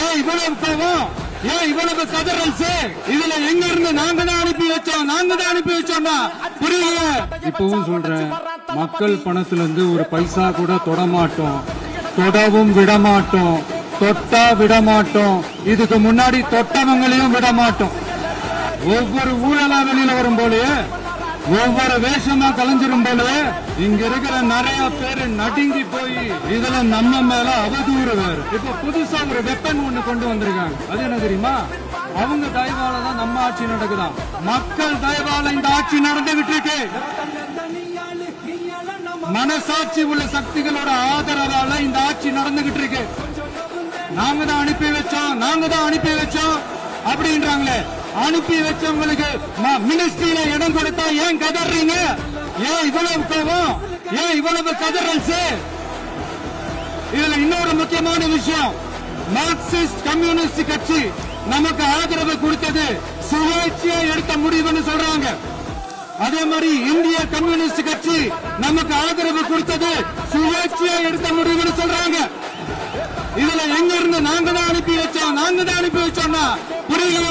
ஏன் இவ்வளவு கோவம்? ஏன் இவ்வளவு கதறல்? இதுல எங்க இருந்து நாங்க தான் அனுப்பி வச்சோம்னா புரியல. இப்பவும் சொல்றேன், மக்கள் பணத்துல இருந்து ஒரு பைசா கூட தொடமாட்டோம், தொடவும் விடமாட்டோம், தொட்டா விடமாட்டோம். இதுக்கு முன்னாடி தொட்டவங்களையும் விடமாட்டோம். ஒவ்வொரு ஊழலா வெளியில வரும் போல, ஒவ்வொரு வேஷமா கலைஞ்சிரும் போல இங்க இருக்கிற நிறைய பேரு நடுங்கி போய் இதுல நம்ம மேல அவதூறு வேறு. இப்ப புதுசா ஒரு வெப்பன் ஒண்ணு கொண்டு வந்திருக்காங்க. அது என்ன தெரியுமா? அவங்க தயவால தான் நம்ம ஆட்சி நடக்குதான். மக்கள் தயவால இந்த ஆட்சி நடந்துகிட்டு இருக்கு. மனசாட்சி உள்ள சக்திகளோட ஆதரவால இந்த ஆட்சி நடந்துகிட்டு இருக்கு. நாங்க தான் அனுப்பி வச்சோம் அப்படின்றாங்களே. அனுப்பி வச்சவங்களுக்கு மினிஸ்ட்ரியில இடம் கொடுத்தா ஏன் கதறீங்க? ஏன் இவ்வளவு கோபம்? ஏன் இவ்வளவு கதறல்? இதுல இன்னொரு முக்கியமான விஷயம், மார்க்சிஸ்ட் கம்யூனிஸ்ட் கட்சி நமக்கு ஆதரவு கொடுத்தது சுயேட்சையா எடுத்த முடிவுன்னு சொல்றாங்க. அதே மாதிரி இந்திய கம்யூனிஸ்ட் கட்சி நமக்கு ஆதரவு கொடுத்தது சுயேட்சையா எடுத்த முடிவுன்னு சொல்றாங்க. இதுல எங்க இருந்து நாங்க தான் அனுப்பி வச்சோம்னா புரியல.